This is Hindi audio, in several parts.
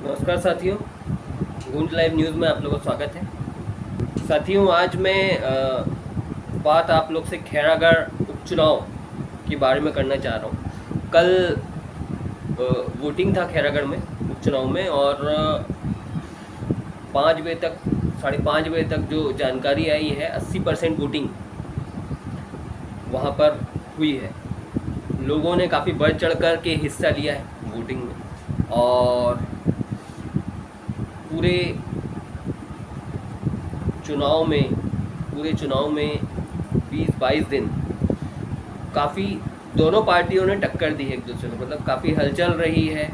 नमस्कार साथियों, गूंज लाइव न्यूज़ में आप लोगों का स्वागत है। साथियों, आज मैं बात आप लोग से खैरागढ़ उपचुनाव के बारे में करना चाह रहा हूँ। कल वोटिंग था खैरागढ़ में उपचुनाव में और 5 बजे तक 5:30 बजे तक जो जानकारी आई है 80% वोटिंग वहाँ पर हुई है। लोगों ने काफ़ी बढ़ चढ़ कर के हिस्सा लिया है वोटिंग में और पूरे चुनाव में 20-22 दिन काफ़ी दोनों पार्टियों ने टक्कर दी है एक दूसरे को, मतलब काफ़ी हलचल रही है।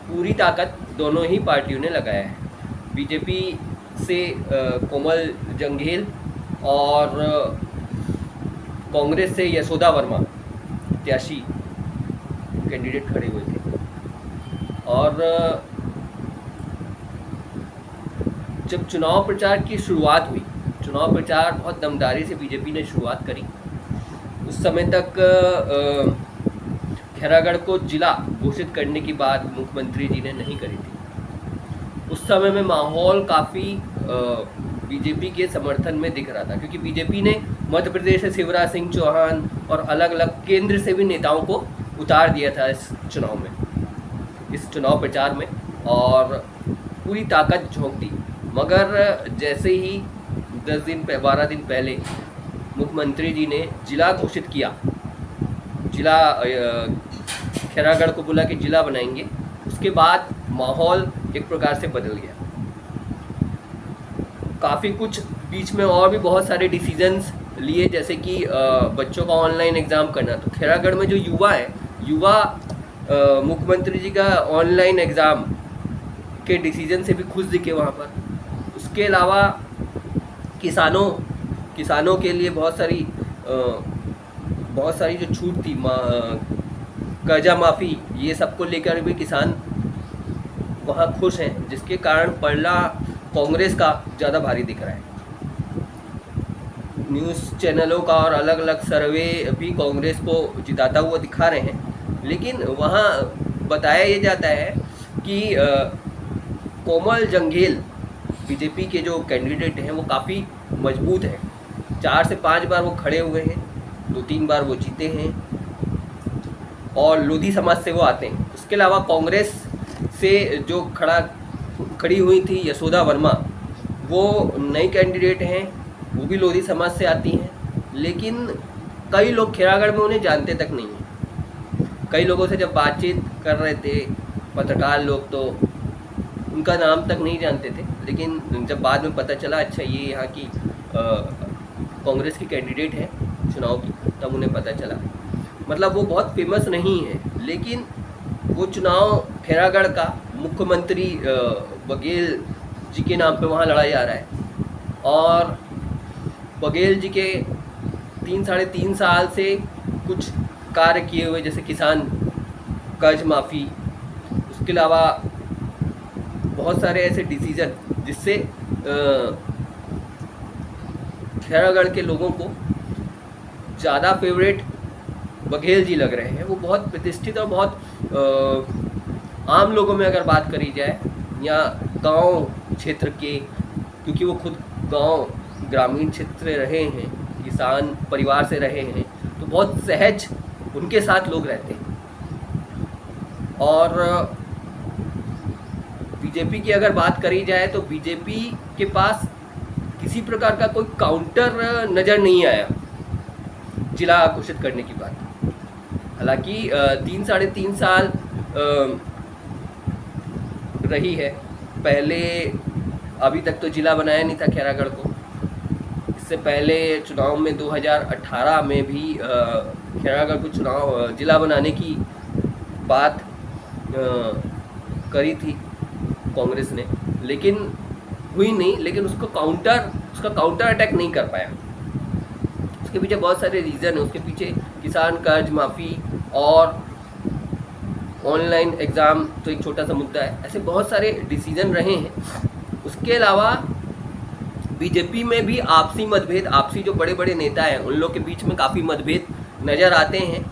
पूरी ताकत दोनों ही पार्टियों ने लगाया है। बीजेपी से कोमल जंघेल और कांग्रेस से यशोदा वर्मा प्रत्याशी कैंडिडेट खड़े हुए थे और जब चुनाव प्रचार की शुरुआत हुई, चुनाव प्रचार बहुत दमदारी से बीजेपी ने शुरुआत करी। उस समय तक खैरागढ़ को जिला घोषित करने की बात मुख्यमंत्री जी ने नहीं करी थी। उस समय में माहौल काफ़ी बीजेपी के समर्थन में दिख रहा था, क्योंकि बीजेपी ने मध्य प्रदेश से शिवराज सिंह चौहान और अलग अलग केंद्र से भी नेताओं को उतार दिया था इस चुनाव प्रचार में और पूरी ताकत झोंक दी। मगर जैसे ही 12 दिन पहले मुख्यमंत्री जी ने जिला घोषित किया, जिला खैरागढ़ को बोला कि जिला बनाएंगे, उसके बाद माहौल एक प्रकार से बदल गया। काफ़ी कुछ बीच में और भी बहुत सारे डिसीजंस लिए, जैसे कि बच्चों का ऑनलाइन एग्ज़ाम करना। तो खैरागढ़ में जो युवा मुख्यमंत्री जी का ऑनलाइन एग्ज़ाम के डिसीजन से भी खुश दिखे वहाँ पर। उसके अलावा किसानों के लिए बहुत सारी जो छूट थी, कर्जा माफ़ी, ये सब को लेकर भी किसान वहाँ खुश हैं, जिसके कारण पलड़ा कांग्रेस का ज़्यादा भारी दिख रहा है। न्यूज़ चैनलों का और अलग अलग सर्वे भी कांग्रेस को जिताता हुआ दिखा रहे हैं, लेकिन वहाँ बताया ये जाता है कि कोमल जंघेल बीजेपी के जो कैंडिडेट हैं वो काफ़ी मजबूत हैं। 4 से 5 बार वो खड़े हुए हैं, 2-3 बार वो जीते हैं और लोधी समाज से वो आते हैं। उसके अलावा कांग्रेस से जो खड़ी हुई थी यशोदा वर्मा, वो नई कैंडिडेट हैं, वो भी लोधी समाज से आती हैं, लेकिन कई लोग खैरागढ़ में उन्हें जानते तक नहीं हैं। कई लोगों से जब बातचीत कर रहे थे पत्रकार लोग, तो उनका नाम तक नहीं जानते थे, लेकिन जब बाद में पता चला अच्छा ये यहाँ की कांग्रेस की कैंडिडेट है चुनाव की, तब उन्हें पता चला। मतलब वो बहुत फेमस नहीं है, लेकिन वो चुनाव खैरागढ़ का मुख्यमंत्री बघेल जी के नाम पे वहाँ लड़ा जा रहा है और बघेल जी के 3-3.5 साल से कुछ कार्य किए हुए, जैसे किसान कर्ज माफ़ी, उसके अलावा बहुत सारे ऐसे डिसीजन जिससे खैरागढ़ के लोगों को ज़्यादा फेवरेट बघेल जी लग रहे हैं। वो बहुत प्रतिष्ठित और बहुत आम लोगों में अगर बात करी जाए, या गांव क्षेत्र के, क्योंकि वो खुद ग्रामीण क्षेत्र रहे हैं, किसान परिवार से रहे हैं, तो बहुत सहज उनके साथ लोग रहते हैं। और बीजेपी की अगर बात करी जाए तो बीजेपी के पास किसी प्रकार का कोई काउंटर नज़र नहीं आया जिला घोषित करने की बात। हालांकि 3-3.5 साल रही है, पहले अभी तक तो जिला बनाया नहीं था खैरागढ़ को। इससे पहले चुनाव में 2018 में भी खैरागढ़ को जिला बनाने की बात करी थी कांग्रेस ने, लेकिन हुई नहीं। लेकिन उसका काउंटर अटैक नहीं कर पाया। उसके पीछे बहुत सारे रीज़न है। उसके पीछे किसान कर्ज माफ़ी और ऑनलाइन एग्ज़ाम तो एक छोटा सा मुद्दा है। ऐसे बहुत सारे डिसीजन रहे हैं। उसके अलावा बीजेपी में भी आपसी जो बड़े बड़े नेता हैं, उन लोग के बीच में काफ़ी मतभेद नज़र आते हैं।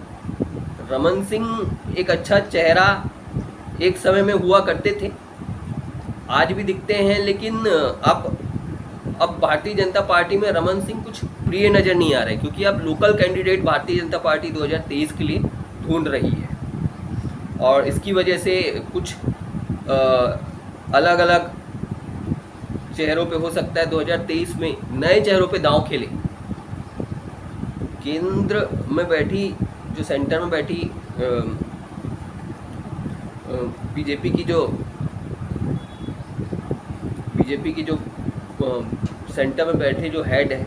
रमन सिंह एक अच्छा चेहरा एक समय में हुआ करते थे, आज भी दिखते हैं, लेकिन अब भारतीय जनता पार्टी में रमन सिंह कुछ प्रिय नज़र नहीं आ रहे, क्योंकि अब local candidate Bharatiya Janata party 2023 के लिए ढूंढ रही है, और इसकी वजह से कुछ अलग अलग चेहरों पे हो सकता है 2023 में नए चेहरों पे दांव खेले। केंद्र में बैठी, जो सेंटर में बैठी बीजेपी की जो सेंटर में बैठे जो हेड है,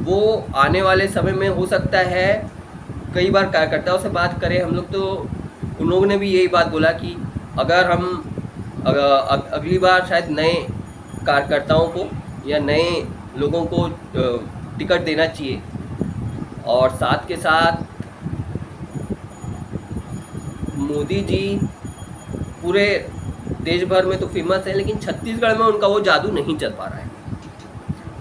वो आने वाले समय में हो सकता है, कई बार कार्यकर्ताओं से बात करें हम लोग तो उन लोगों ने भी यही बात बोला कि अगर हम अगली बार शायद नए कार्यकर्ताओं को या नए लोगों को टिकट देना चाहिए, और साथ के साथ मोदी जी पूरे देश भर में तो फेमस है, लेकिन छत्तीसगढ़ में उनका वो जादू नहीं चल पा रहा है,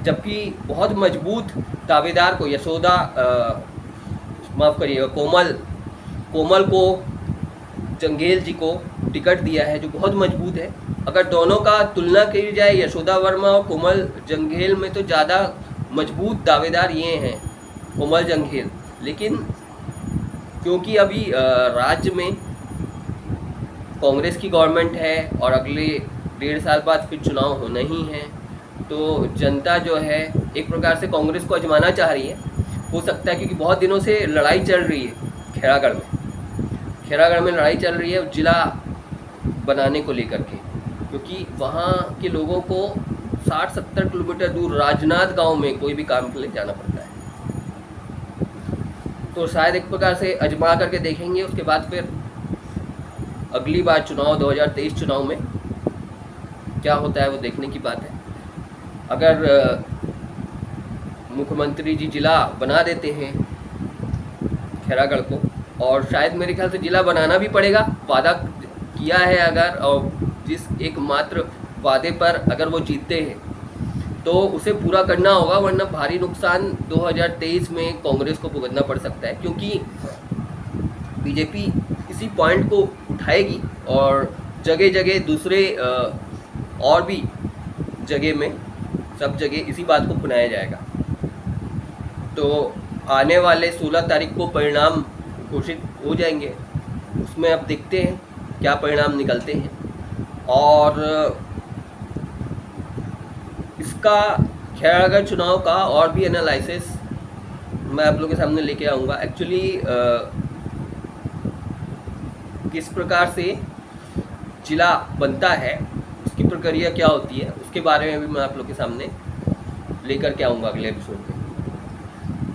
जबकि बहुत मजबूत दावेदार को यशोदा माफ़ करिएगा कोमल को जंघेल जी को टिकट दिया है, जो बहुत मजबूत है। अगर दोनों का तुलना की जाए, यशोदा वर्मा और कोमल जंघेल में तो ज़्यादा मजबूत दावेदार ये हैं कोमल जंघेल, लेकिन क्योंकि अभी राज्य में कांग्रेस की गवर्नमेंट है और अगले 1.5 साल बाद फिर चुनाव होना ही है, तो जनता जो है एक प्रकार से कांग्रेस को आजमाना चाह रही है। हो सकता है क्योंकि बहुत दिनों से लड़ाई चल रही है खेरागढ़ में लड़ाई चल रही है जिला बनाने को लेकर के, क्योंकि वहाँ के लोगों को 60-70 किलोमीटर दूर राजनांद गांव में कोई भी काम के लिए जाना पड़ता है। तो शायद एक प्रकार से आजमा करके देखेंगे, उसके बाद फिर अगली बार चुनाव 2023 चुनाव में क्या होता है वो देखने की बात है। अगर मुख्यमंत्री जी जिला बना देते हैं खैरागढ़ को, और शायद मेरे ख्याल से जिला बनाना भी पड़ेगा, वादा किया है अगर, और जिस एकमात्र वादे पर अगर वो जीतते हैं तो उसे पूरा करना होगा, वरना भारी नुकसान 2023 में कांग्रेस को भुगतना पड़ सकता है, क्योंकि बीजेपी इसी पॉइंट को उठाएगी और जगह जगह दूसरे और भी जगह में सब जगह इसी बात को अपनाया जाएगा। तो आने वाले 16 तारीख को परिणाम घोषित हो जाएंगे, उसमें अब देखते हैं क्या परिणाम निकलते हैं, और इसका खैरागढ़ चुनाव का और भी एनालिसिस मैं आप लोगों के सामने लेके आऊँगा। एक्चुअली किस प्रकार से जिला बनता है, उसकी प्रक्रिया क्या होती है, उसके बारे में भी मैं आप लोग के सामने लेकर के आऊँगा अगले एपिसोड में,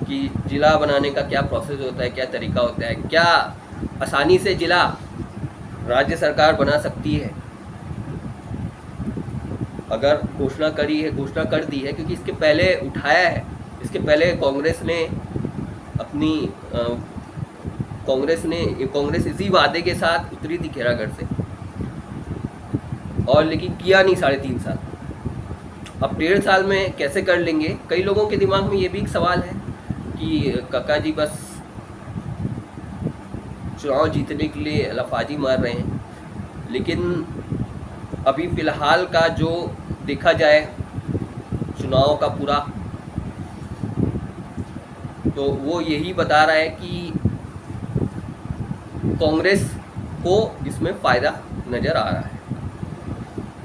कि जिला बनाने का क्या प्रोसेस होता है, क्या तरीका होता है, क्या आसानी से जिला राज्य सरकार बना सकती है अगर घोषणा कर दी है, क्योंकि इसके पहले उठाया है। इसके पहले कांग्रेस इसी वादे के साथ उतरी थी खैरागढ़ से, और लेकिन किया नहीं 3.5 साल। अब 1.5 साल में कैसे कर लेंगे, कई लोगों के दिमाग में ये भी एक सवाल है कि काका जी बस चुनाव जीतने के लिए लफाजी मार रहे हैं, लेकिन अभी फ़िलहाल का जो देखा जाए चुनाव का पूरा, तो वो यही बता रहा है कि कांग्रेस को इसमें फ़ायदा नज़र आ रहा है।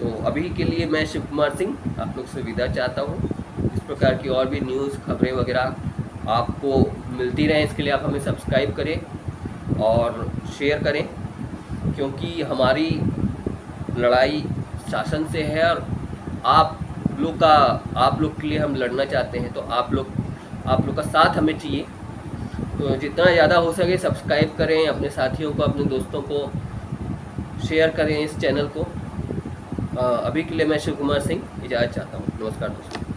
तो अभी के लिए मैं शिव कुमार सिंह आप लोग से विदा चाहता हूँ। इस प्रकार की और भी न्यूज़ खबरें वगैरह आपको मिलती रहें, इसके लिए आप हमें सब्सक्राइब करें और शेयर करें, क्योंकि हमारी लड़ाई शासन से है और आप लोग के लिए हम लड़ना चाहते हैं, तो आप लोग का साथ हमें चाहिए। तो जितना ज़्यादा हो सके सब्सक्राइब करें, अपने साथियों को, अपने दोस्तों को शेयर करें इस चैनल को। अभी के लिए मैं शिव कुमार सिंह इजाज़त चाहता हूँ। नमस्कार दोस्तों।